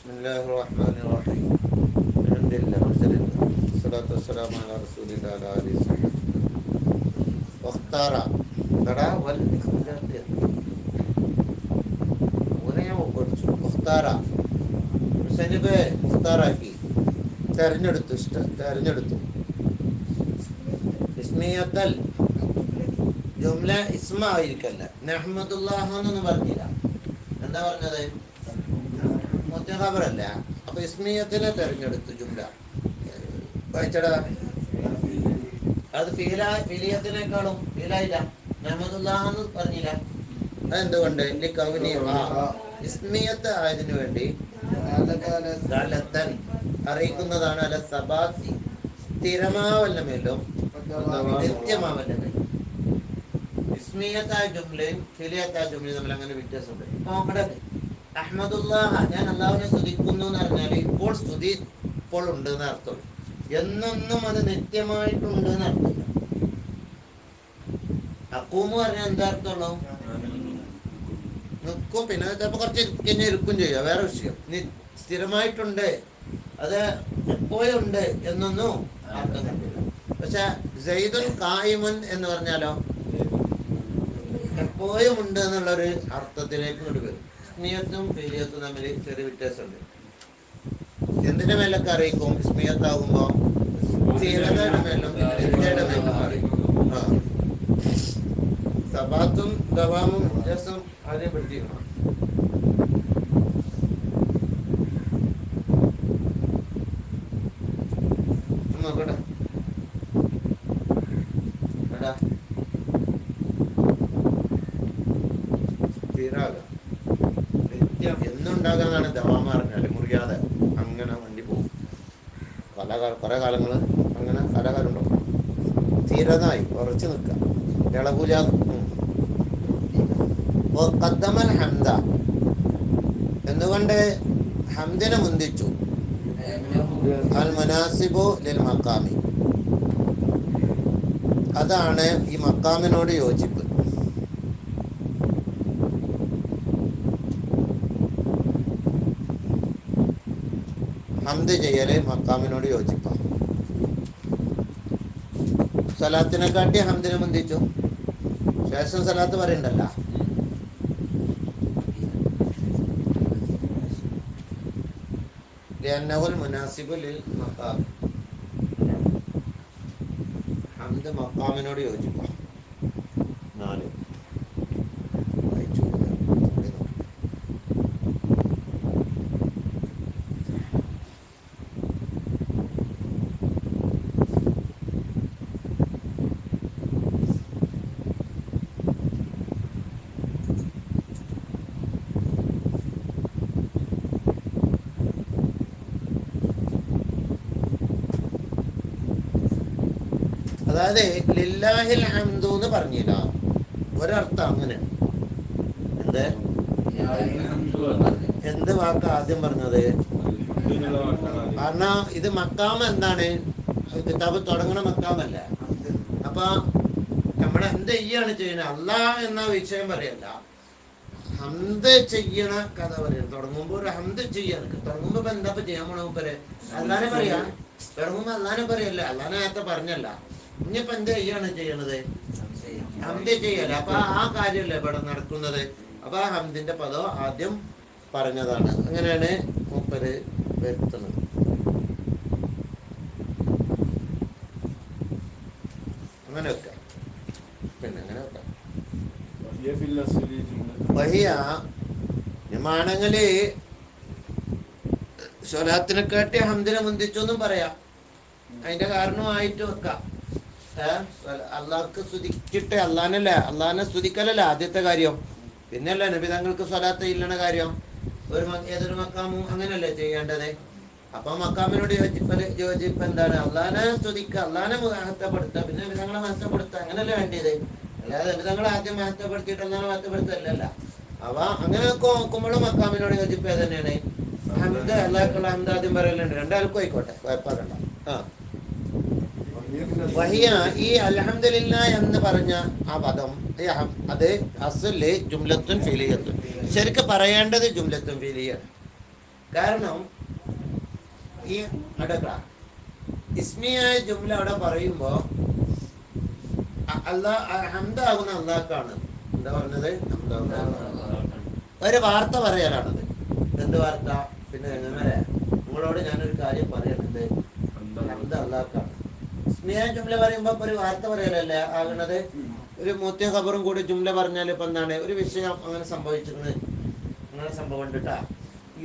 ബിസ്മില്ലാഹിർ റഹ്മാനിർ റഹീം. അൽഹംദുലില്ലാഹി വസ്സലാത്തു വസ്സലാമു അലാ റസൂലില്ലാഹി വഅലാ ആലിഹി വസല്ലം. വഖ്താറ തടാ വൽ ഇഖ്തിലാത്ത് അങ്ങനെ ഞാൻ പഠിച്ചു. വഖ്താറ മുസന്നിഫ് മുഖ്താറാക്കി, തെരഞ്ഞെടുത്തു ഇസ്മിയത്തൽ ജുംല ഇസ്മ ആയിരിക്കല്ല. നഹ്മദുല്ലാഹ് എന്നൊന്നും പറഞ്ഞില്ല. എന്താ പറഞ്ഞത്? മുത്തഖബറല്ല. അപ്പൊ ഇസ്മിയത്തിനെ തെരഞ്ഞെടുത്തു ജുംല. വായിച്ചടാ. അത് ഫീലിയത്തിനേക്കാളും ഫീലായില്ല. നഹ്മദുല്ലാഹ് എന്ന് പറഞ്ഞില്ല. അതെന്തുകൊണ്ട്? കൗനി ഇസ്മിയത്ത് ആയതിനു വേണ്ടി അറിയിക്കുന്നതാണ്. അല്ല സബാത്തി, സ്ഥിരമാവല്ല മേലും നിത്യമാവല്ല. ഇസ്മിയത്തായ ജുംലയും ഫിലിയത്തായ ജുംലയും തമ്മിൽ അങ്ങനെ വ്യത്യാസമുണ്ട്. ഇവിടെ അഹ്മദുല്ലാഹ, ഞാൻ അള്ളാഹുവിനെ സ്തുതിക്കുന്നു എന്ന് പറഞ്ഞാൽ ഇപ്പോൾ ഉണ്ട് എന്ന് അർത്ഥം. എന്നൊന്നും അത് നിത്യമായിട്ടുണ്ട് എന്ന് അർത്ഥമില്ല. അക്കൂമ് പറഞ്ഞാൽ എന്താ അർത്ഥമുള്ളൂ? നിൽക്കും, പിന്നെ ചിലപ്പോൾ കുറച്ച് കഴിഞ്ഞ് ഇരിക്കും ചെയ്യുക, വേറെ വിഷയം. സ്ഥിരമായിട്ടുണ്ട്, അത് എപ്പോഴും ഉണ്ട് എന്നൊന്നും അർത്ഥം കിട്ടില്ല. പക്ഷെ സൈദുൻ ഖായിമുൻ എന്ന് പറഞ്ഞാലോ എപ്പോഴും ഉണ്ട് എന്നുള്ളൊരു അർത്ഥത്തിലേക്ക് കൊണ്ടുവരും. ഇസ്മിയത്തും ഫീലിയത്തും തമ്മിൽ ചെറിയ വ്യത്യാസമുണ്ട്. എന്തിന്റെ മേലൊക്കെ അറിയിക്കും? ഇസ്മിയത്താകുമ്പോ സ്ഥിരതയുടെ മേലും ലജ്ജയുടെ മേലും അറിയിക്കും. സബാത്തും ദവാമും വ്യത്യാസം ആദ്യം പഠിച്ചിരിക്കണം. നോക്കട്ടെ. സ്ഥിരാകാം, നിത്യം എന്നുണ്ടാകാന്നാണ് ദവാമ പറഞ്ഞാല്. മുറിയാതെ അങ്ങനെ വണ്ടി പോകും. കുറെ കാലങ്ങൾ അങ്ങനെ കാലകാലം ഉണ്ടാവും. സ്ഥിരതായി ഉറച്ചു നിൽക്കാം, ഇളകൂലാതെ. ഖദ്ദമൽ ഹംദ എന്നുകൊണ്ട് ഹംദിനെ മുന്തിച്ചു. അൽ മുനാസിബു ലിൽ മഖാമി, അതാണ് ഈ മക്കാമിനോട് യോജിപ്പ്. ഹംദ് ചെയ്യല് മക്കാമിനോട് യോജിപ്പാണ്. സലാത്തിനെ കാട്ടി ഹംദിനെ മുന്തിച്ചു. ശേഷം സലാത്ത് പറയണ്ടല്ല. ലിഅന്നഹുൽ മുനാസിബു ലിൽ മഖാം, ഹംദ് മക്കാമിനോട് യോജിപ്പാണ്. 4 അതായത് ലില്ലാഹിൽ ഹംദു എന്ന് പറഞ്ഞില്ല. ഒരർത്ഥം അങ്ങനെ. എന്ത് വാക്ക് ആദ്യം പറഞ്ഞത്? കാരണം ഇത് മക്കാമ എന്താണ്? കിതാബ് തുടങ്ങണ മക്കാമല്ല. അപ്പൊ നമ്മളെ എന്ത് ചെയ്യാണ് ചെയ്യുന്നത്? അല്ലാഹ് എന്ന വിഷയം പറയല്ല, ഹംദ് ചെയ്യണ കഥ പറയണം. തുടങ്ങുമ്പോ ഒരു ഹംദ് ചെയ്യാണ്. തുടങ്ങുമ്പോ എന്താ ചെയ്യാൻ പോണ മൂപ്പര്? അല്ലാനെ പറയാ. തുടങ്ങുമ്പോ അല്ലാനെ പറയല്ല, അല്ലാനെ നേരത്തെ പറഞ്ഞല്ല. ഇനിയിപ്പോ എന്ത് ചെയ്യാണ് ചെയ്യണത്? ഹംദ് ചെയ്യല. അപ്പൊ ആ കാര്യമല്ലേ ഇവിടെ നടക്കുന്നത്. അപ്പൊ ആ ഹംദിന്റെ പദം ആദ്യം പറഞ്ഞതാണ്. അങ്ങനെയാണ് മൂപ്പര് വരുത്തുന്നത്. അങ്ങനെ വെക്കാം, പിന്നെ അങ്ങനെ വെക്കാം. വഹിയ മാണെങ്കില് സ്വലാത്തിനെ കാട്ടി ഹംദിനെ മുന്തിച്ചു എന്നും പറയാം. അതിന്റെ കാരണമായിട്ട് വെക്കാം. അള്ളാഹ്ക്ക് സ്തുതിച്ചിട്ട് അള്ളാഹിനെ സ്തുതിക്കലല്ല ആദ്യത്തെ കാര്യം. പിന്നെയല്ലേ നബി തങ്ങൾക്ക് സ്വലാത്ത് ഇല്ലണ കാര്യം. ഏതൊരു മക്കാമും അങ്ങനെയല്ലേ ചെയ്യേണ്ടത്. അപ്പൊ മക്കാമിനോട് യോജിപ്പ് എന്താണ്? അള്ളാഹിനെ സ്തുതിക്കുക, അള്ളാഹിനെ മഹത്വപ്പെടുത്തുക, പിന്നെ നബി തങ്ങളെ മഹത്വപ്പെടുത്തുക. അങ്ങനല്ലേ വേണ്ടിയത്. അല്ലാതെ നബി തങ്ങളെ ആദ്യം മഹത്വപ്പെടുത്തിയിട്ട് അള്ളാഹിനെ മഹത്വപ്പെടുത്തല്ല. അവ അങ്ങനെ നോക്കുമ്പോഴും മക്കാമിനോട് യോജിപ്പ് തന്നെയാണ്. ഹംദ് അള്ളാഹ്ക്കുള്ള ഹംദ് ആദ്യം പറയലുണ്ട്. രണ്ടാൾക്കും ആയിക്കോട്ടെ, കുഴപ്പമില്ല. വഹിയ ഈ അൽഹംദുലില്ലാ എന്ന് പറഞ്ഞ ആ പദം, അത് അസ്ല് ജുംലത്തുൻ ഫിലിയത്തുൻ. ശരിക്കും പറയേണ്ടത് ജുംലത്തുൻ ഫിലിയാണ്. കാരണം ഈ അടക്ക ഇസ്മിയായ ജുംല അവിടെ പറയുമ്പോ ഹംദാകുന്ന അള്ളാഹ്ക്കാണ്. എന്താ പറഞ്ഞത്? ഒരു വാർത്ത പറയാനാണത്. എന്ത് വാർത്ത? പിന്നെ എങ്ങനെ നിങ്ങളോട് ഞാനൊരു കാര്യം പറയണത്, ഹംദ് അള്ളാഹ്ക്കാണ്. ഇസ്മിയായ ജുംല പറയുമ്പോ ഒരു വാർത്ത പറയലല്ലേ ആകണത്. ഒരു മൂത്തിയ ഖബറും കൂടി ജുംല പറഞ്ഞാൽ ഇപ്പൊ എന്താണ്? ഒരു വിഷയം അങ്ങനെ സംഭവിച്ചിരുന്നത്, അങ്ങനെ സംഭവം ഉണ്ടിട്ടാ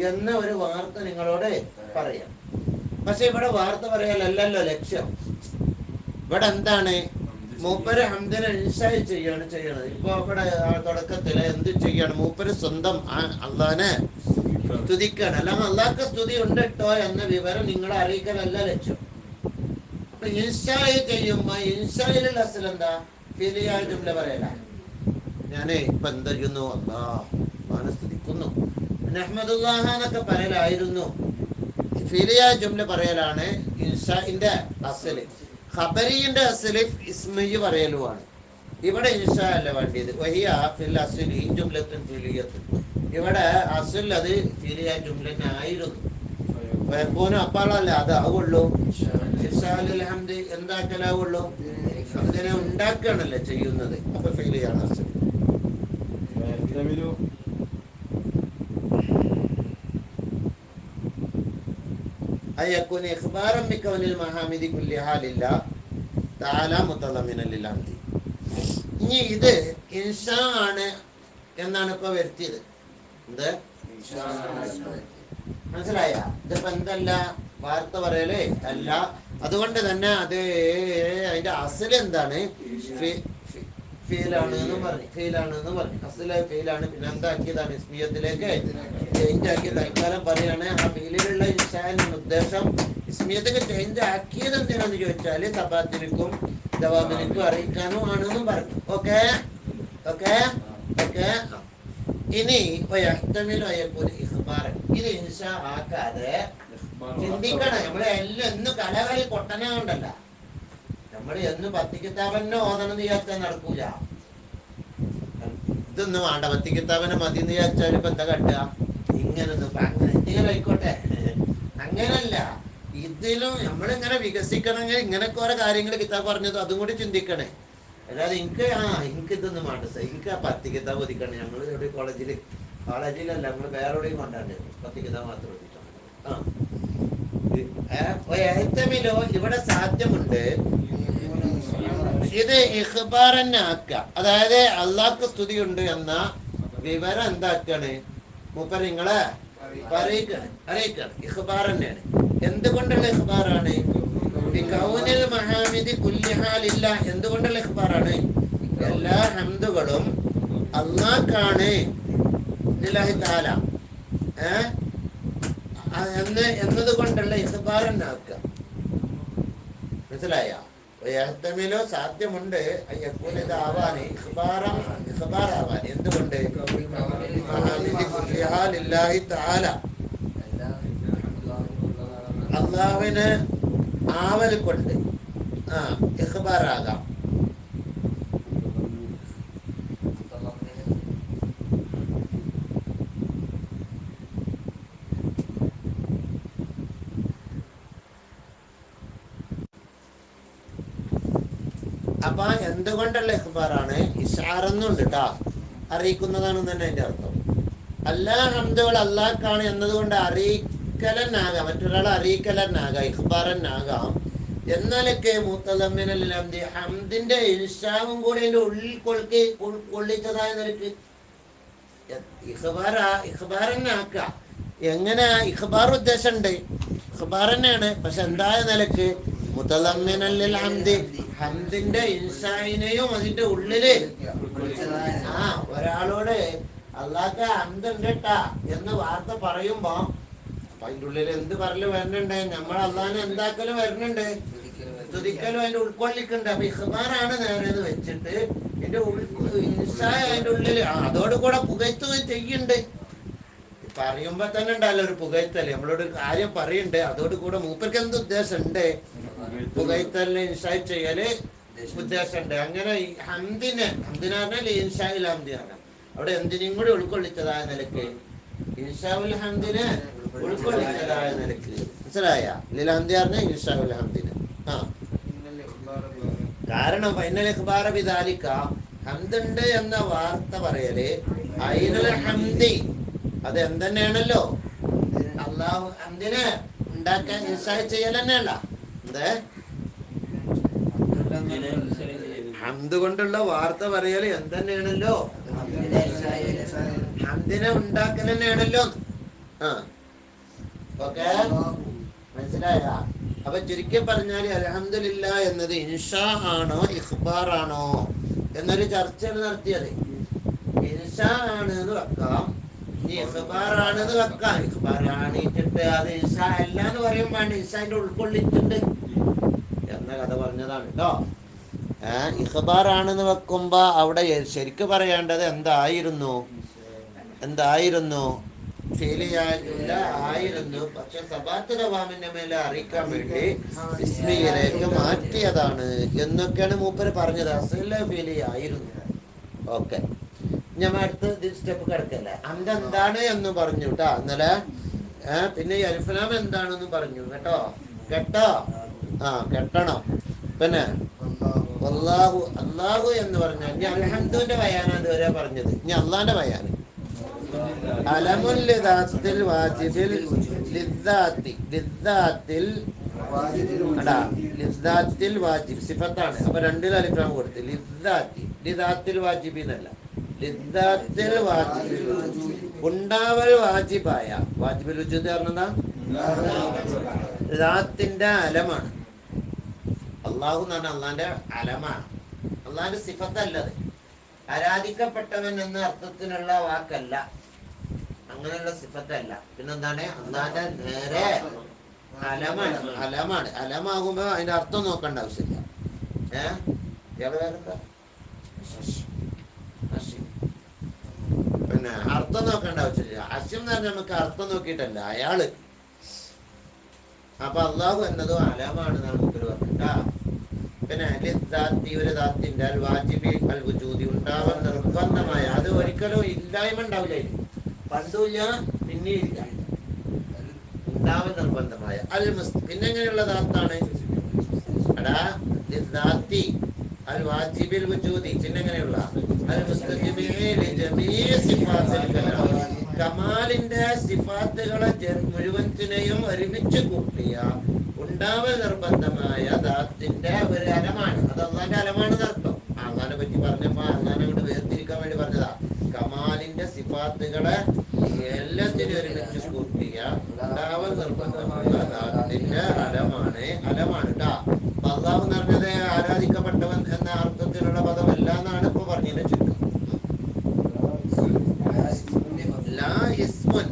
എന്ന ഒരു വാർത്ത നിങ്ങളോട് പറയാം. പക്ഷെ ഇവിടെ വാർത്ത പറയാലല്ലോ ലക്ഷ്യം. ഇവിടെ എന്താണ്? മൂപ്പര് ഹംദിനെ ഇൻഷായ് ചെയ്യണത്. ഇപ്പൊ ഇവിടെ തുടക്കത്തില് എന്ത് ചെയ്യാണ്? മൂപ്പര് സ്വന്തം അള്ളാനെ സ്തുതിക്കാണ്. അല്ലാതെ അള്ളാഹ്ക്ക് സ്തുതി ഉണ്ട് കേട്ടോ എന്ന വിവരം നിങ്ങളെ അറിയിക്കാനല്ല ലക്ഷ്യം. അപ്പൊ ഇൻഷായ് ചെയ്യുമ്പോ ഇൻഷായിലുള്ള അസൽ എന്താ? ഫിലിയായ ജുംല പറയല. ഞാനേ ഇപ്പൊ എന്താ ചെയ്യുന്നു? അള്ളാഹ് സ്തുതിക്കുന്നു, നഹ്മദുല്ലാഹ എന്നൊക്കെ പറയലായിരുന്നു. ഫിലിയായ ജുംല പറയലാണ് ഇൻഷാഇന്റെ അസല്. ഖബരിന്റെ അസല് ഇസ്മിയ് പറയലുമാണ്. ഇവിടെ ഇൻഷാ അല്ല വേണ്ടിയത്. വഹിയ ഫിൽ അസ്ലി ജുംലത്തുൻ ഫിലിയത്തുൻ. ഇവിടെ അസുൽ അത് ഫിലിയായ ജുംല ആയിരുന്നു. അപ്പാളല്ല അത് ആവുള്ളൂ. ഹംദ് എന്താക്കലാവുള്ളൂ? അതിനെ ഉണ്ടാക്കുകയാണല്ലോ ചെയ്യുന്നത്. അപ്പൊ ഫിലിയാണ് അസുൽ. അയക്കുന ഇഖ്ബാറൻ ബികൗനിൽ മഹാമിദി കുല്ലിഹാ ലില്ലാഹ് തആല മുതളമ്മിനൻ ലിൽ ഹംദി. ഇനി ഇത് ഇൻഷാ ആണ് എന്നാണ് ഇപ്പൊ വരുത്തിയത്. എന്ത് മനസ്സിലായ? ഇതിപ്പോ എന്തല്ല വാർത്ത പറയലേ അല്ല. അതുകൊണ്ട് തന്നെ അത് അതിന്റെ അസൽ എന്താണ്? ഫീലാണ് എന്ന് പറഞ്ഞു. അസലായ ഫീലാണ്. പിന്നെ എന്താക്കിയതാണ്? ഇസ്മിയത്തിലേക്ക് ചേഞ്ച് ആക്കിയ. തൽക്കാലം പറയാണ് ആ ഫീലിലുള്ള ഇൻഷാന്റെ ഉദ്ദേശം ഇസ്മിയത്തേക്ക് ചേഞ്ച് ആക്കിയത് എന്തിനാന്ന് ചോദിച്ചാല് തബാത്തിനും ദവാമിനും അറിയിക്കാനും ആണെന്നും പറഞ്ഞു. Okay okay okay. ഇനി ഇത് ഇൻഷാ ആക്കാതെ ചിന്തിക്കണം. നമ്മള് എല്ലാം എന്ന് കലകളിൽ പൊട്ടനെ കൊണ്ടല്ല. നമ്മള് എന്ന് പത്തിക്കിത്താബന്നെ ഓതണം എന്ന് വിചാരിച്ചാൽ നടക്കൂല. ഇതൊന്നും വേണ്ട, പത്തിക്കിത്താബനെ മതി എന്ന് വിചാരിച്ചാൽ ഇപ്പൊ എന്താ കട്ടുക? ഇങ്ങനൊന്നും അങ്ങനെ എന്തെങ്കിലും ആയിക്കോട്ടെ, അങ്ങനല്ല. ഇതിലും നമ്മളിങ്ങനെ വികസിക്കണമെങ്കിൽ ഇങ്ങനൊക്കെ ഓരോ കാര്യങ്ങൾ കിതാബ് പറഞ്ഞത് അതും കൂടി ചിന്തിക്കണേ. അല്ലാതെ എനിക്ക് ഇതൊന്നും വേണ്ട സാർ, എനിക്ക് ആ 10 കിതാബ് ഒതുക്കണേ. ഞങ്ങൾ ഇവിടെ കോളേജിലല്ല, നമ്മൾ വേറെ എവിടെയും കൊണ്ടാണ്ട് 10 കിതാബ് മാത്രം ഒതുക്കണം. ഇവിടെ സാധ്യമുണ്ട് ഇത് ഇഖ്ബാറന്നെ ആക്കുക. അതായത് അള്ളാഹ്ക്ക് സ്തുതിയുണ്ട് എന്ന വിവരം എന്താക്കാണ്? മൂപ്പർ നിങ്ങളെ അറിയിക്കാണ്. ഇഖ്ബാർ തന്നെയാണ്. എന്തുകൊണ്ടുള്ള ഇഖ്ബാറാണ്? ബികൗനിൽ മഹാമിദി കുല്ലിഹാ ലില്ലാഹ്. എന്തുകൊണ്ടുള്ള ഇഖ്ബാറാണ്? എല്ലാ ഹംദുകളും അള്ളാഹ്ക്കാണ്, ലില്ലാഹി തആല എന്നതുകൊണ്ടുള്ള ഇഖ്ബാർ തന്നെ ആക്കുക. മനസ്സിലായ? യഹ്തമിലോ സാധ്യമുണ്ട് ഇത് ആവാന് ഇഖ്ബാറാവാൻ. എന്തുകൊണ്ട്? മഹാമിദി കുല്ലിഹാ ലില്ലാഹി തആല, അള്ളാഹുവിന് ആവൽ കൊണ്ട് ഇഖ്ബാറാകാം. അപ്പൊ എന്തുകൊണ്ടുള്ള ഇഖ്ബാറാണ്? ഇഷാറെന്നുണ്ട് കേട്ടാ, അറിയിക്കുന്നതാണെന്ന് തന്നെ അതിന്റെ അർത്ഥം. എല്ലാ ഹംദുകൾ അള്ളാഹ്ക്കാണ് എന്നതുകൊണ്ട് അറിയിക്കലന്നാകാം, മറ്റൊരാളെ അറിയിക്കലന്നാകാം, ഇഖ്ബാറന്നാകാം. എന്നാലൊക്കെ മുത്തളമ്മിനൽ ഹംദി, ഹംദിന്റെ ഇൻഷാവും കൂടി അതിന്റെ ഉള്ളിൽ കൊള്ളിച്ചതായ നിലക്ക് ഇഖ്ബാറന്നെ ആക്കുക. എങ്ങനെ ഇഖ്ബാർ ഉദ്ദേശമുണ്ട്? ഇഖ്ബാർ തന്നെയാണ്. പക്ഷെ എന്തായ നിലക്ക്? മുതളമ്മിനൽ ലിൽ ഹംദി, ഹംദിന്റെ ഇൻഷായിനെയും അതിന്റെ ഉള്ളില് ഒരാളോട് അള്ളാഹ്ക്ക് ഹംദ് ഉണ്ട് ട്ടാ എന്ന് വാർത്ത പറയുമ്പോ അതിന്റെ ഉള്ളിൽ എന്ത് പറയല് വരുന്നുണ്ട്? നമ്മൾ അള്ളാഹിനെ എന്താക്കലും വരുന്നുണ്ട്, സ്തുതിക്കലും അതിന്റെ ഉൾക്കൊള്ളിക്കുന്നുണ്ട്. അപ്പൊ ഇഖ്ബാറാണ് നേരെന്ന് വെച്ചിട്ട് ഇതിന്റെ ഇൻഷായ അതിന്റെ ഉള്ളില് അതോടുകൂടെ പുകഴ്ത്തുകയും ചെയ്യുന്നുണ്ട്. പറയുമ്പോ തന്നെ ഉണ്ടല്ലോ ഒരു പുകഴ്ത്തല്. നമ്മളോട് ഒരു കാര്യം പറയുന്നുണ്ട്, അതോടുകൂടെ മൂപ്പർക്ക് എന്ത് ഉദ്ദേശം ഉണ്ട്? പുകഴ്ത്തലിന് ഇൻഷായ് ചെയ്യല് ഉദ്ദേശമുണ്ട്. അങ്ങനെ ഹംദിനെ പറഞ്ഞാൽ ഇൻഷായിൽ ഹംദി ആണ്. അവിടെ എന്തിനും കൂടി ഉൾക്കൊള്ളിച്ചതായ നിലക്ക് ഇൻഷാഉൽ ഹംദിനെ ഉൾക്കൊള്ളിച്ചതായ നിലക്ക്. മനസ്സിലായ? ലിൽ ഹംദി പറഞ്ഞ ഇൻഷാഉൽ ഹംദിന്. ആ കാരണം ഫൈനൽ ഇഖ്ബാറ ബിദാലിക ഹംദുണ്ട് എന്ന വാർത്ത പറയല് ഐനുൽ ഹംദി അത് എന്തെന്നെയാണല്ലോ, അള്ളാഹു ഹംദിനെ ഉണ്ടാക്കാൻ ഇൻഷാ ചെയ്യൽ തന്നെയല്ല. എന്തേ ഹംദ് കൊണ്ടുള്ള വാർത്ത പറയല് എന്തെന്നെയാണല്ലോ, ഹംദിനെ ഉണ്ടാക്കൽ തന്നെയാണല്ലോ. ആ ഓക്കെ, മനസ്സിലായ? അപ്പൊ ചുരുക്കി പറഞ്ഞാൽ അൽഹംദുലില്ലാ എന്നത് ഇൻഷാ ആണോ ഇഖ്ബാറാണോ എന്നൊരു ചർച്ചയാണ് നടത്തിയത്. ഇൻഷാ ആണ് എന്ന് വെക്കാം, ഇനി ഇഖ്ബാറാണെന്ന് വെക്കാം. ഇഖ്ബാറാണിച്ചിട്ട് അത് ഇൻഷാ അല്ല എന്ന് പറയും വേണ്ട, ഇൻഷാന്റെ ഉൾക്കൊള്ളിച്ചിട്ടുണ്ട് എന്ന കഥ പറഞ്ഞതാണ് കേട്ടോ. ഇഖ്ബാറാണെന്ന് വെക്കുമ്പോ അവിടെ ശരിക്ക് പറയേണ്ടത് എന്തായിരുന്നു ഫീലിയായില്ല ആയിരുന്നു. പക്ഷെ സബാത്ത് ദവാമിന്റെ മേലെ അറിയിക്കാൻ വേണ്ടി ഇസ്മിയിലേക്ക് മാറ്റിയതാണ് എന്നൊക്കെയാണ് മൂപ്പര് പറഞ്ഞത്. അസല ഫീലിയായിരുന്നു. ഓക്കെ, ഞാൻ അടുത്ത സ്റ്റെപ്പ് കിടക്കല്ലേ. എന്താണ് എന്ന് പറഞ്ഞു കേട്ടോ ഇന്നലെ. പിന്നെ ഈ അൽഫലാം എന്താണെന്ന് പറഞ്ഞു കേട്ടോ. കെട്ടണം. പിന്നെ അള്ളാഹു എന്ന് പറഞ്ഞാൽ ഇനി അൽഹംദുവിന്റെ ബയാനാണ് ഇതുവരെ പറഞ്ഞത്. ഇനി അള്ളാന്റെ ബയാൻ അലമുൽ ലിദാത്തിൽ വാജിബിൽ ലിദ്ദാത്തിൽ വാജിബ് സിഫത്താണ്. അപ്പൊ രണ്ടിൽ അലിഫ്ലാം കൊടുത്ത് ലിദാത്തിൽ വാജിബിന്നല്ല, ലിദ്ദാത്തിൽ വാജിബിൽ ഉണ്ടാവൽ വാജിബായ വാജിബുൽ വജൂദ് പറഞ്ഞതാ ലിദാത്തിന്റെ അലമാണ്. അള്ളാഹു എന്ന് പറഞ്ഞാൽ അള്ളാന്റെ അലമാണ്, അള്ളാന്റെ സിഫത്തല്ലത്. ആരാധിക്കപ്പെട്ടവൻ എന്ന അർത്ഥത്തിനുള്ള വാക്കല്ല, അങ്ങനെയുള്ള സിഫത്തല്ല. പിന്നെന്താണ്? അള്ളാന്റെ നേരെ അലമാണ്. അലമാകുമ്പോ അതിന്റെ അർത്ഥം നോക്കേണ്ട ആവശ്യമില്ല. പിന്നെ അർത്ഥം നോക്കേണ്ട ആവശ്യമില്ല. അശ്യം എന്ന് പറഞ്ഞാൽ നമുക്ക് അർത്ഥം നോക്കിയിട്ടല്ല, അയാള്. അപ്പൊ അള്ളാഹു എന്നതും അലമാണെന്നാണ് നമുക്ക് പറഞ്ഞിട്ടാ. പിന്നെ ഒരു ദാത്തിന്റെ അൽ വാജിബി അൽ വുജൂദി ഉണ്ടാവാൻ നിർബന്ധമായ, അത് ഒരിക്കലും ഇല്ലായ്മ ഉണ്ടാവില്ല, പണ്ടുമില്ല പിന്നെയില്ല, ഉണ്ടാവാൻ നിർബന്ധമായ അൽ പിന്നെ എങ്ങനെയുള്ള ദാത്താണ് അൽ വാജിബിൽ വുജൂദി, പിന്നെ എങ്ങനെയുള്ള അൽ കമാലിന്റെ സിഫാത്തുകളെ മുഴുവത്തിനെയും ഒരുമിച്ച് കൂട്ടിയ ഉണ്ടാവൽ നിർബന്ധമായ ദാത്തിന്റെ ഒരു അലമാണ്. അത് അള്ളാന്റെ അലമാണെന്ന് അർത്ഥം. അള്ളാനെ പറ്റി പറഞ്ഞപ്പോ അള്ളാനെ കൊണ്ട് വേർതിരിക്കാൻ വേണ്ടി പറഞ്ഞതാ. കമാലിന്റെ സിഫാത്തുകളെ എല്ലാത്തിനും ഒരുമിച്ച് കൂട്ടിയ ഉണ്ടാവൽ നിർബന്ധമായ ദാത്തിന്റെ അലമാണ് ട്ടാ. അള്ളാഹു എന്ന് പറഞ്ഞത് ആരാധിക്കപ്പെട്ടവൻ എന്ന അർത്ഥത്തിലുള്ള പദമല്ല എന്നാണ് ഇപ്പൊ പറഞ്ഞതിന്റെ ചുറ്റും. ലാ ഇസ്മുൻ,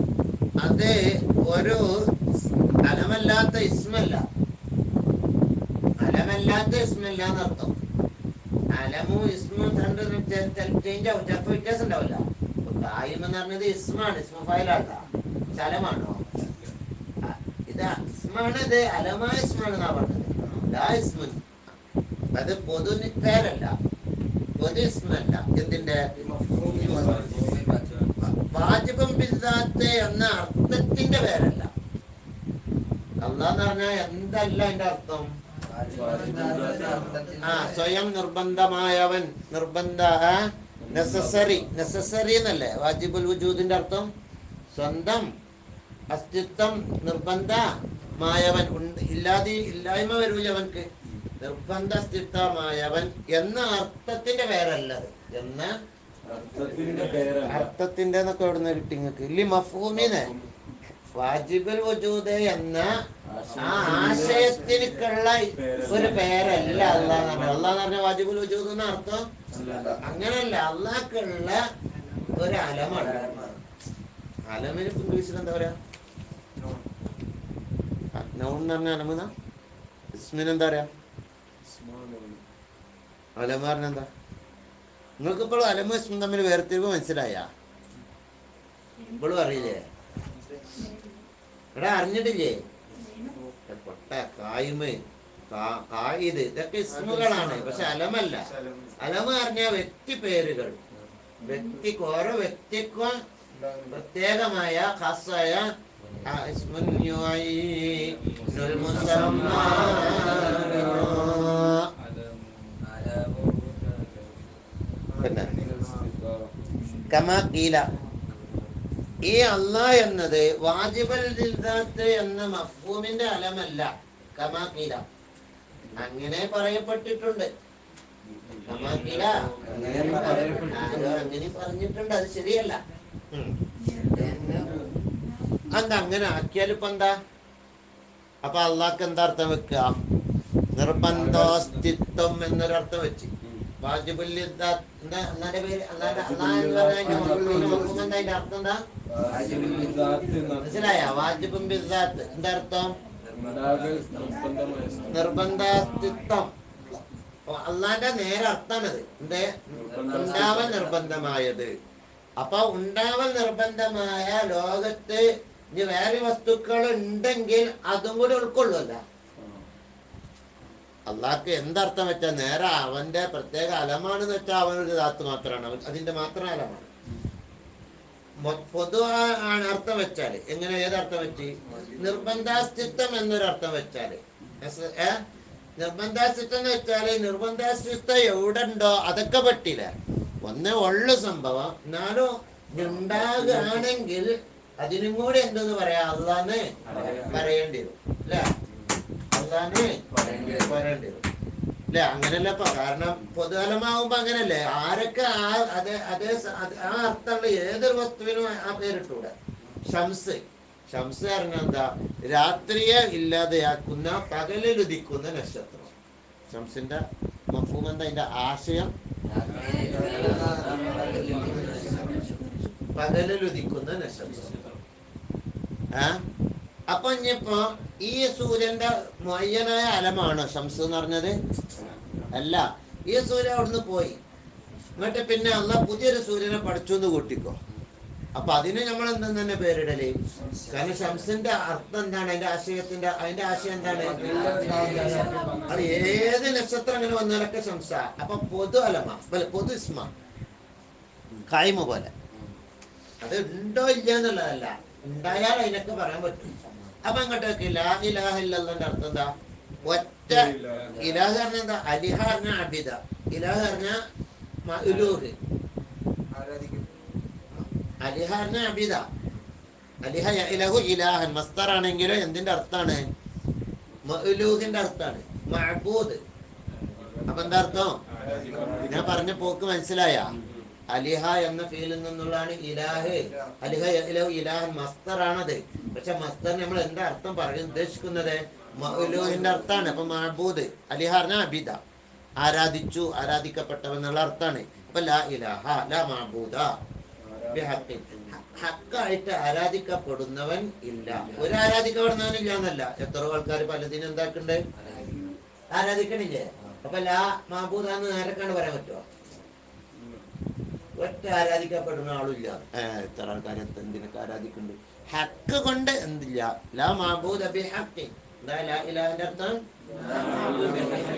അത് ഒരു അലമല്ലാത്ത ഇസ്മല്ല, എന്നർത്ഥം. അലമും ഇസ്മും ചേഞ്ച് ആവും, ചിലപ്പോൾ വ്യത്യാസം ഉണ്ടാവില്ല. കായിം എന്ന് പറഞ്ഞത് ഇസ്മാണ്, ഇസ്മു ഫായിലല്ല, അലമാണോ? ഇത് ഇസ്മാണ്, ഇത് അലമായ ഇസ്മാണെന്നാ പറഞ്ഞത്. ലാ ഇസ്മുൻ, അത് പൊതു പേരല്ല, പൊതു ഇസ്മല്ല. എന്തിന്റെ? വാജിബും ബിദ്ദാത്ത് എന്ന അർത്ഥത്തിന്റെ പേരല്ല. അല്ലാന്ന് പറഞ്ഞാൽ എന്തല്ല അതിന്റെ അർത്ഥം? സ്വയം നിർബന്ധമായവൻ, നെസസറി എന്നല്ലേ വാജിബുൽ വുജൂദിന്റെ അർത്ഥം? സ്വന്തം അസ്തിത്വം നിർബന്ധമായവൻ, ഇല്ലായ്മ വരൂല അവൻക്ക്, നിർബന്ധ അസ്തിത്വമായവൻ എന്ന അർത്ഥത്തിന്റെ പേരല്ലത്. എന്ന അർത്ഥത്തിന്റെ എന്നൊക്കെ എവിടുന്ന് കിട്ടി നിങ്ങൾക്ക്? ഇല്ലി മഫ്ഹൂമിനെ വാജിബുൽ വജൂദ് എന്ന ആ ആശയത്തിനുള്ള ഒരു പേരല്ല അള്ളാഹ്. അള്ളാഹ് പറഞ്ഞ വാജിബുൽ വജൂദ് എന്ന അർത്ഥം അങ്ങനല്ല, അള്ളാഹ്ക്കുള്ള ഒരു അലമാണ്. അലമിന് ഇംഗ്ലീഷിൽ എന്താ പറയാ? നൗൺ എന്ന് പറഞ്ഞ അലമെന്ന. ഇസ്മിന് എന്താ പറയാ? അലമ പറഞ്ഞ എന്താ? നിങ്ങൾക്ക് ഇപ്പോൾ അലമ ഇസ്മും തമ്മിൽ വേർതിരിവ് മനസ്സിലായ? ഇപ്പോഴും അറിയില്ലേ? ഇവിടെ അറിഞ്ഞിട്ടില്ലേ? പൊട്ട കായ്മ് കായിദ് ഇതൊക്കെ ഇസ്മുകളാണ്, പക്ഷെ അലമല്ല. അലമ പറഞ്ഞ വ്യക്തി പേരുകൾ, ഓരോ വ്യക്തിക്കും പ്രത്യേകമായ ഖാസായ ഇസ്മുൻ യുഈനുൽ മുസമ്മാ പിന്നെ കമാ ഖീല ഈ അല്ലാഹ് എന്നത് വാജിബൽ ലിദാത്ത് എന്ന മഫ്ഹൂമിന്റെ അലമല്ല. കമാ ഖീല അങ്ങനെ പറയപ്പെട്ടിട്ടുണ്ട്. കമാ ഖീല ആരോ അങ്ങനെ പറഞ്ഞിട്ടുണ്ട്, അത് ശരിയല്ല. എന്താ അങ്ങനെ ആക്കിയാൽ ഇപ്പൊ എന്താ? അപ്പൊ അള്ളാഹ്ക്ക് എന്താ അർത്ഥം വെക്കുക? നിർബന്ധാസ്തിത്വം എന്നൊരർത്ഥം വെച്ച്. വാജിബുൽ ലിദാത്ത് എന്താ അള്ളാന്റെ പേര്? അള്ളാഹ് എന്ന് പറഞ്ഞ അതിന്റെ അർത്ഥം എന്താ? മനസ്സിലായ? വാജിബും ബിദ്ദാത്ത് എന്താ അർത്ഥം? നിർബന്ധാസ്തിത്വം. അള്ളാന്റെ നേരെ അർത്ഥാണത്. എന്തേ? ഉണ്ടാവൽ നിർബന്ധമായത്. അപ്പൊ ഉണ്ടാവൽ നിർബന്ധമായ ലോകത്ത് ഇനി വേറെ വസ്തുക്കൾ ഉണ്ടെങ്കിൽ അതും കൂടി ഉൾക്കൊള്ളുമല്ല. അള്ളാഹ്ക്ക് എന്തർത്ഥം വെച്ചാൽ നേരെ അവന്റെ പ്രത്യേക അലമാണെന്ന് വെച്ചാൽ അവനൊരു ധാത്ത് മാത്രമാണ്, അതിന്റെ മാത്രം അലമാണ്. പൊതു ആണ് അർത്ഥം വെച്ചാല് എങ്ങനെ? ഏതർത്ഥം വെച്ച്? നിർബന്ധാസ്തിത്വം എന്നൊരർത്ഥം വെച്ചാല് നിർബന്ധാസ്തിത്വം എന്ന് വെച്ചാല് നിർബന്ധാസ്തിത്വം എവിടെ ഉണ്ടോ അതൊക്കെ പറ്റില്ല. ഒന്നേ ഉള്ള സംഭവം എന്നാലും ഉണ്ടാകുകയാണെങ്കിൽ അതിനും കൂടി എന്തെന്ന് പറയാ? അള്ളാന്ന് പറയേണ്ടി വരും അല്ലെ? അള്ളാന്ന് പറയേണ്ടി വരും അല്ലെ? അങ്ങനെയല്ലപ്പ. കാരണം പൊതുകാലമാകുമ്പോ അങ്ങനല്ലേ? ആരൊക്കെ അതേ ആ അർത്ഥമുള്ള ഏതൊരു വസ്തുവിനും ആ പേരിട്ടൂടെ. ഷംസ് പറഞ്ഞാൽ എന്താ? രാത്രിയെ ഇല്ലാതെയാക്കുന്ന പകലിൽ ഉദിക്കുന്ന നക്ഷത്രം. ഷംസിന്റെ മഫ്ഹൂം എന്താ? അതിന്റെ ആശയം പകലിൽ ഉദിക്കുന്ന നക്ഷത്രം. അപ്പൊ ഇനിയിപ്പോ ഈ സൂര്യന്റെ മുഅയ്യനായ അലമാണ് ഷംസ് എന്ന് പറഞ്ഞത് അല്ല. ഈ സൂര്യൻ അവിടുന്ന് പോയി, എന്നിട്ട് പിന്നെ അള്ളാഹ് പുതിയൊരു സൂര്യനെ പഠിച്ചു എന്ന് കൂട്ടിക്കോ. അപ്പൊ അതിന് നമ്മൾ എന്തെന്ന് തന്നെ പേരിടല്? കാരണം ഷംസിന്റെ അർത്ഥം എന്താണ്? അതിന്റെ ആശയം എന്താണ്? അത് ഏത് നക്ഷത്രം അങ്ങനെ വന്നാലൊക്കെ ഷംസ. അപ്പൊ പൊതു അലമ, പൊതു ഇസ്മ, കായ്മ പോലെ. അത് ഉണ്ടോ ഇല്ല എന്നുള്ളതല്ല, ഉണ്ടായാൽ അതിനൊക്കെ പറയാൻ പറ്റും. അപ്പൊ അങ്ങോട്ടേക്ക് ലാ ഇലാഹ ഇല്ലല്ലാഹ്ന്റെ അർത്ഥം എന്താ? ഒറ്റ ഇലാഹ് പറഞ്ഞ എന്താ? അലിഹ പറഞ്ഞ അബിദ, ഇലാഹ് പറഞ്ഞ മഅ്ലൂഹ്, അലിഹ പറഞ്ഞ അബിദ, അലിഹ യഇലഹു ഇലാഹൻ മസ്ദർ ആണെങ്കിലും എന്തിന്റെ അർത്ഥാണ്? മഅ്ലൂഹിന്റെ അർത്ഥാണ്, മഅബൂദ്. അപ്പൊ എന്താ അർത്ഥം? ഞാൻ പറഞ്ഞ പോക്ക് മനസ്സിലായ? അലിഹ എന്ന ഫീലിൽ നിന്നുള്ളതാണ് ഇലാഹ്. അലിഹ യഇലഹു ഇലാഹൻ മസ്ദറാണത്. പക്ഷെ മസ്ദർ നമ്മൾ എന്താ അർത്ഥം പറയാൻ ഉദ്ദേശിക്കുന്നത്? മഅ്ലൂഹിന്റെ അർത്ഥാണ്. അപ്പൊ മഅബൂദ്, അലിഹ പറഞ്ഞ അബിദ, ആരാധിച്ചു, ആരാധിക്കപ്പെട്ടവൻ എന്നുള്ള അർത്ഥാണ്. അപ്പൊ ലാ ഇലാഹ ലാ മഅബൂദ ബിഹഖിൻ, ഹക്കായിട്ട് ആരാധിക്കപ്പെടുന്നവൻ ഇല്ല. ഒരു ആരാധിക്കപ്പെടുന്നവൻ ഇല്ല എന്നല്ല, എത്രയോ ആൾക്കാർ പലതിനും എന്താക്കുന്നുണ്ട്? ആരാധിക്കണില്ലേ? അപ്പൊ ലാ മഅബൂദാന്ന് നേരെക്കാണ്ട് പറയാൻ പറ്റുമോ? ഒറ്റ ആരാധിക്കപ്പെടുന്ന ആളില്ല. എത്ര ആൾക്കാർ എന്തിനൊക്കെ ആരാധിക്കുന്നുണ്ട്? ഹക്ക് കൊണ്ട് എന്തില്ല? ലാ മഅബൂദ ബിഹഖിൻ. എന്താ ലാ ഇലാഹിന്റെ അർത്ഥം?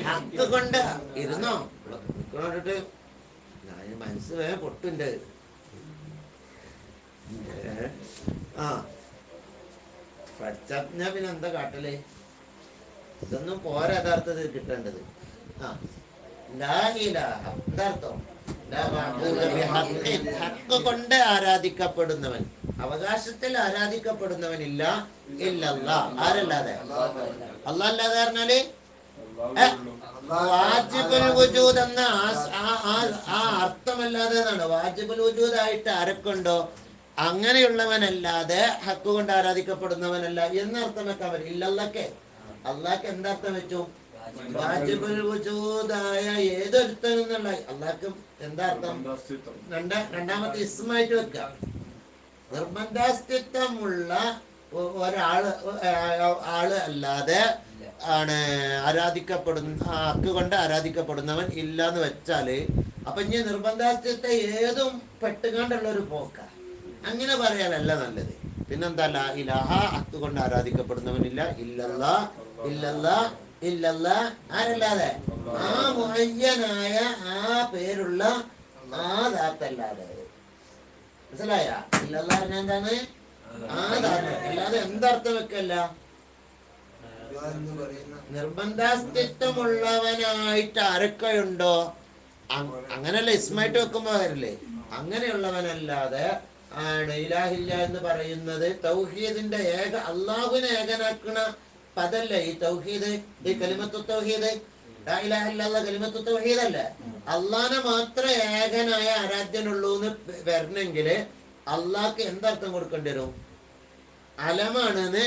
ഹക്ക് കൊണ്ട് ഇരുന്നോ കണ്ടിട്ട് മനസ്സ് വേഗം പൊട്ടുണ്ട്. പഠിച്ചാ പിന്നെ എന്താ കാട്ടല്? ഇതൊന്നും പോരാ യഥാർത്ഥത്തിൽ കിട്ടേണ്ടത്. ലാ ഇലാഹ എന്താ അർത്ഥം? ഹക്ക് കൊണ്ട് ആരാധിക്കപ്പെടുന്നവൻ, അവകാശത്തിൽ ആരാധിക്കപ്പെടുന്നവനില്ല ഇല്ലല്ലാഹ്. ആരല്ലാതെ? അല്ലാഹ് അല്ലാതെ പറഞ്ഞാല് വാജിബുൽ വുജൂദ് എന്ന ആ അർത്ഥമല്ലാതെ എന്നാണ്. വാജിബുൽ വുജൂദ് ആയിട്ട് ആരൊക്കെണ്ടോ അങ്ങനെയുള്ളവനല്ലാതെ ഹക്ക് കൊണ്ട് ആരാധിക്കപ്പെടുന്നവനല്ല എന്നർത്ഥം വെക്കാൻ പറ്റും. ഇല്ലല്ലൊക്കെ അള്ളാഹ്ക്ക് എന്തർത്ഥം വെച്ചു? വാജിബുൽ വുജൂദായ ഏതൊരുത്തനും എന്നുള്ള അള്ളാഹ്ക്ക് എന്താ അർത്ഥം? രണ്ടാമത്തെ ഇസ്മായിട്ട് വെക്കാം. നിർബന്ധാസ്തിത്വമുള്ള ആള് അല്ലാതെ ആണ് ആരാധിക്കപ്പെടുന്ന, ഹക്ക് കൊണ്ട് ആരാധിക്കപ്പെടുന്നവൻ ഇല്ല എന്ന് വെച്ചാല് അപ്പൊ ഇനി നിർബന്ധാസ്തിത്വം ഏതും പെട്ടുകൊണ്ടുള്ള ഒരു പോക്ക. അങ്ങനെ പറയാനല്ല നല്ലത്. പിന്നെന്താ? ലാ ഇലാഹ ഹക്ക് കൊണ്ട് ആരാധിക്കപ്പെടുന്നവനില്ല ഇല്ലല്ലാ ഇല്ലല്ലാ ഇല്ലല്ലാ. ആരല്ലാതെ? ആ മുഅയ്യനായ ആ പേരുള്ള ആ ദാത്തല്ലാതെ. മനസ്സിലായ? ഇല്ലല്ലാ പറഞ്ഞ എന്താണ്? ആ ധാതു. അല്ലാതെ എന്തർത്ഥം വെക്കല്ല? നിർബന്ധാസ്തിത്വമുള്ളവനായിട്ട് ആരൊക്കെയുണ്ടോ അങ്ങനെയല്ല ഇസ്മായിട്ട് വെക്കുമ്പോ വരില്ലേ, അങ്ങനെയുള്ളവനല്ലാതെ ആണ് ഇലാഹില്ല എന്ന് പറയുന്നത്. തൗഹീദിന്റെ അള്ളാഹുവിനെ ഏകനാക്കണ പദല്ലേ ഈ തൗഹീദ്, ഈ കലിമത്തു തൗഹീദ്. ലാ ഇലാഹ ഇല്ലല്ലാഹ് കലിമത്തു തൗഹീദ് അല്ലേ? അള്ളാഹിനെ മാത്രമേ ഏകനായ ആരാധ്യനുള്ളൂ എന്ന് വരണമെങ്കിൽ അള്ളാഹ്ക്ക് എന്തർത്ഥം കൊടുക്കേണ്ടി വരും? അലമാണെന്ന്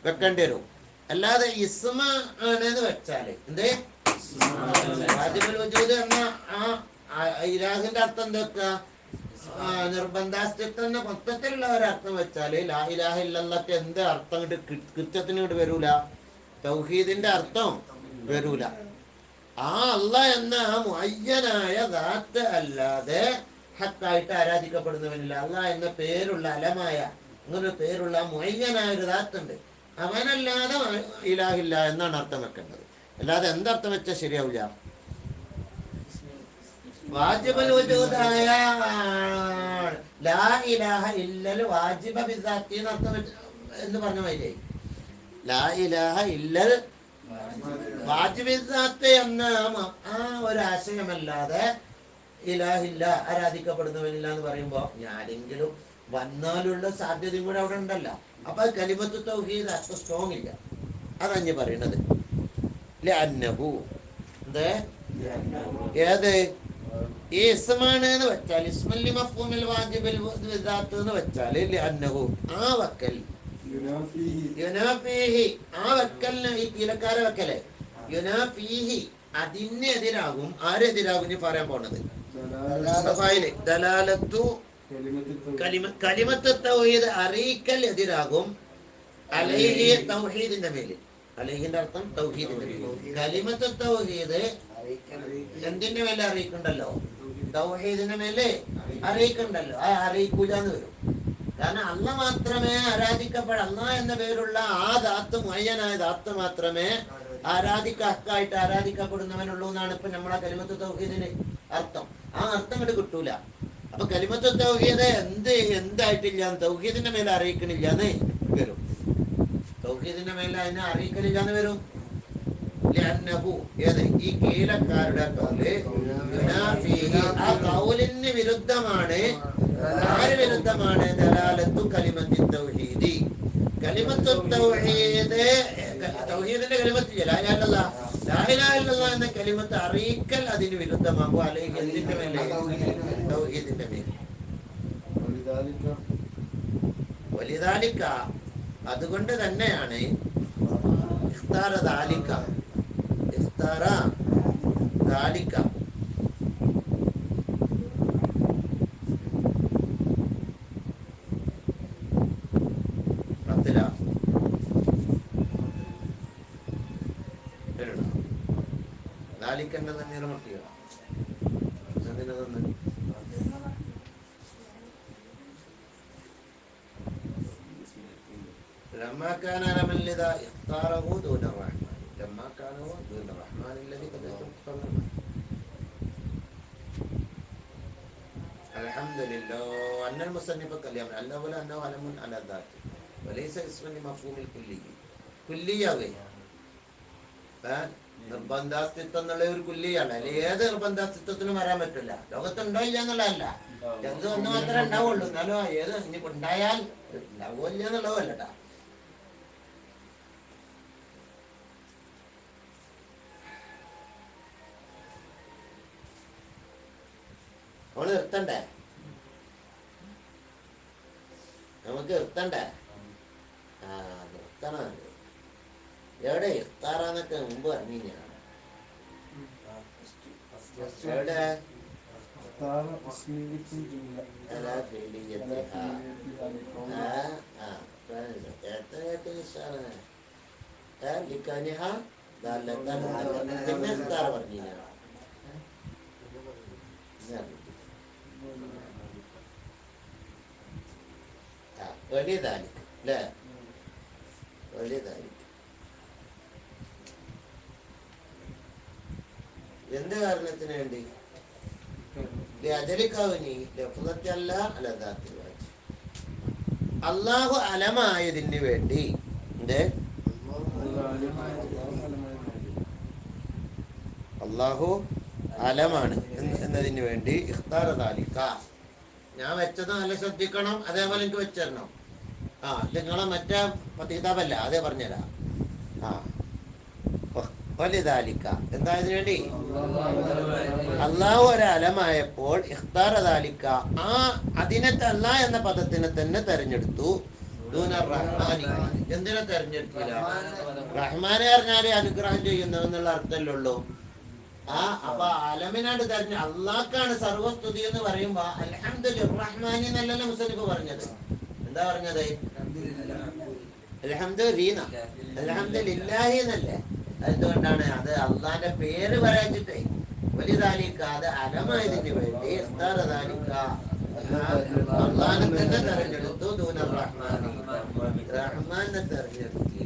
വെക്കേണ്ടി വരും. അല്ലാതെ ഇസ്മ ആണെന്ന് വെച്ചാല് എന്തേ വാജിബുൽ വജൂദ് എന്ന ആ ഇലാഹിന്റെ അർത്ഥം എന്തൊക്ക? നിർബന്ധാസ്തിത്വം മൊത്തത്തിലുള്ള ഒരർത്ഥം വെച്ചാല് ലാ ഇലാഹ ഇല്ലല്ലാഹ്ക്ക് എന്ത് അർത്ഥം കൃത്യത്തിന് ഇങ്ങോട്ട് വരൂല, തൗഹീദിന്റെ അർത്ഥം വരൂല. ആ അള്ളാഹ് എന്ന മുഅയ്യനായ ദാത്ത് അല്ലാതെ ഹക്കായിട്ട് ആരാധിക്കപ്പെടുന്നവനില്ല. അള്ളാഹ് എന്ന പേരുള്ള അലമായ അങ്ങനെ പേരുള്ള മുഅയ്യനായ ഒരു ദാത്തുണ്ട്, അവനല്ലാതെ ഇലാഹില്ല എന്നാണ് അർത്ഥം വെക്കേണ്ടത്. അല്ലാതെ എന്തർത്ഥം വെച്ചാൽ ശരിയാവില്ല. വാജിബുൽ വജൂദായ ലാ ഇലാഹ ഇല്ലൽ വാജിബ ബിദാത്തി എന്ന് അർത്ഥം എന്ന് പറഞ്ഞ മാതിരി ലാ ഇലാഹ ഇല്ലൽ വാജിബിദാത്ത് എന്ന ആ ഒരു ആശയമല്ലാതെ ഇലാഹില്ല ആരാധിക്കപ്പെടുന്നവനില്ല എന്ന് പറയുമ്പോ ഞാനെങ്കിലും വന്നാലുള്ള സാധ്യതയും കൂടെ അവിടെ ഉണ്ടല്ലോ. അപ്പൊ അത് കലിമത്ത് തൗഹീദ് അത്ര സ്ട്രോങ് ഇല്ല. അതഞ്ഞ് പറയണത് ലഅന്നഹു എന്തേ ഏത് ഈ ഇസ്മാണ് എന്ന് വെച്ചാൽ ഇസ്മല്ലി മഫ്ഹൂമിൽ വാജിബിൽ വിദാത്ത് എന്ന് വെച്ചാൽ ലഅന്നഹു ആ വക്കൽ യുനാഫീഹി ആ വക്കലിന് ഈ കീലക്കാരെ വക്കലെ യുനാഫീഹി അതിന് എതിരാകും. ആരെതിരാകും ഇനി പറയാൻ പോണത്? ദലാലത്തു കലിമത്ത് തൗഹീദ് അറിയിക്കൽ എതിരാകും അലൈഹി തൗഹീദിന്റെ മേല്. അലൈഹിന്റെ അർത്ഥം തൗഹീദിന്റെ മേല്. കലിമത്ത് തൗഹീദ് എന്തിന്റെ മേലെ അറിയിക്കണ്ടല്ലോ? തൗഹീദിന്റെ മേലെ അറിയിക്കണ്ടല്ലോ. ആ അറിയിക്കൂലെന്ന് വരും. കാരണം അല്ല മാത്രമേ അല്ല എന്ന പേരുള്ള ആ ദാത്ത് മുഅയ്യനായ ദാത്ത് മാത്രമേ ഹക്കായിട്ട് ആരാധിക്കപ്പെടുന്നവനുള്ളൂ എന്നാണ് ഇപ്പൊ നമ്മളെ കലിമത്ത് തൗഹീദിന് അർത്ഥം. ആ അർത്ഥം ഇങ്ങോട്ട് കിട്ടൂല. അപ്പൊ കലിമത്ത് തൗഹീദ് എന്തായിട്ടില്ല, തൗഹീദിന്റെ മേലെ അറിയിക്കണില്ലാന്ന് വരും. തൗഹീദിന്റെ മേലെ അതിനെ അറിയിക്കലില്ലാന്ന് വരും. ഏത് ഈ കീലക്കാരുടെ കൗല് ആ കൗലിന് വിരുദ്ധമാണ്. ആര് വിരുദ്ധമാണ്? ദലാലത്തു കലിമത്തി തൗഹീദി കലിമത്തു തൗഹീദ് തൗഹീദിന്റെ കലിമത്ത് ലാ ഇലാഹ ഇല്ലല്ലാഹ് എന്ന കലിമത്ത് അറിയിക്കൽ അതിന് വിരുദ്ധമാകും. അല്ലെങ്കിൽ എന്തിന്റെ മേലെ? തൗഹീദിന്റെ മേലെ. വലിദാലിക അതുകൊണ്ട് തന്നെയാണ് ഇഖ്താറ ദാലിക പത്തില ദാലിക്കന്റെ തന്നെ മുട്ടിയോ لما كان علما لذا اختاره دون الرحمن لما كان دون الرحمن الذي قد يستقر الحمد لله أن المصنف كلام الأول أنه علم على ذاته وليس اسما لمفهوم الكلية كلية നിർബന്ധാസ്തിത്വം എന്നുള്ള ഒരു കുല്ലിയാണ്. അല്ലെ ഏത് നിർബന്ധാസ്തിത്വത്തിനും വരാൻ പറ്റില്ല. ലോകത്തുണ്ടോ ഇല്ല എന്നുള്ളതല്ല, എന്ത് ഒന്ന് മാത്രമേ ഉണ്ടാവുള്ളൂ. എന്നാലും ഏത് ഇനി ഉണ്ടായാൽ ഉണ്ടാവോ ഇല്ല എന്നുള്ളതല്ലട്ടാ. അവള് നിർത്തണ്ടേ? നമുക്ക് നിർത്തണ്ടേ? നിർത്തണം. എവിടെ ഇഫ്താറാന്നൊക്കെ മുമ്പ് പറഞ്ഞില്ല. എവിടെ പിന്നെ ഇഫ്താർ പറഞ്ഞില്ല. വലിയതാലിക്ക് അല്ലേ? വലിയതാലിക്ക് എന്ത് കാരണത്തിന് വേണ്ടി? അജലിക്കാവിനി ലഫ്ളത്തല്ല അല്ല ദാത്തിൽ അള്ളാഹു അലമായതിന് വേണ്ടി എന്തേ അള്ളാഹു അലമാണ് എന്നതിന് വേണ്ടി ഇഖ്താറ ദാലിക. ഞാൻ വെച്ചത് നല്ല ശ്രദ്ധിക്കണം, അതേപോലെ എനിക്ക് വെച്ചിരണം. നിങ്ങളെ മറ്റേ കിതാബല്ല, അതേ പറഞ്ഞുതരാം. വലിദാലിക എന്തായതിനു വേണ്ടി അള്ളാഹു ഒരു അലമായപ്പോൾ ഇഖ്താറ ദാലിക അതിനെ അല്ലാ എന്ന പദത്തിനെ തന്നെ തെരഞ്ഞെടുത്തു. റഹ്മാനി എന്തിനെ തെരഞ്ഞെടുത്തില്ല? റഹ്മാനെ പറഞ്ഞാല് അനുഗ്രഹം ചെയ്യുന്നതെന്നുള്ള അർത്ഥമല്ലേ ഉള്ളൂ. അപ്പൊ അലമിനാട് തെരഞ്ഞ അള്ളാഹ്ക്കാണ് സർവസ്തുതി എന്ന് പറയുമ്പോ അൽഹംദുലില്ലാഹി റഹ്മാനി എന്നല്ലല്ലോ മുസന്നിഫ് പറഞ്ഞത്. എന്താ പറഞ്ഞത്? അൽഹംദുലില്ലാഹി എന്നല്ലേ. എന്തുകൊണ്ടാണ്? അത് അള്ളാന്റെ പേര് പറയാച്ചിട്ടേ. വലിദാലിക അത് അലമായതിന് വേണ്ടി ഇഖ്താറ ദാലിക അള്ളാനെ തന്നെ തെരഞ്ഞെടുത്തു. ദൂന റഹ്മാനി റഹ്മാനെ തെരഞ്ഞെടുത്തില്ല.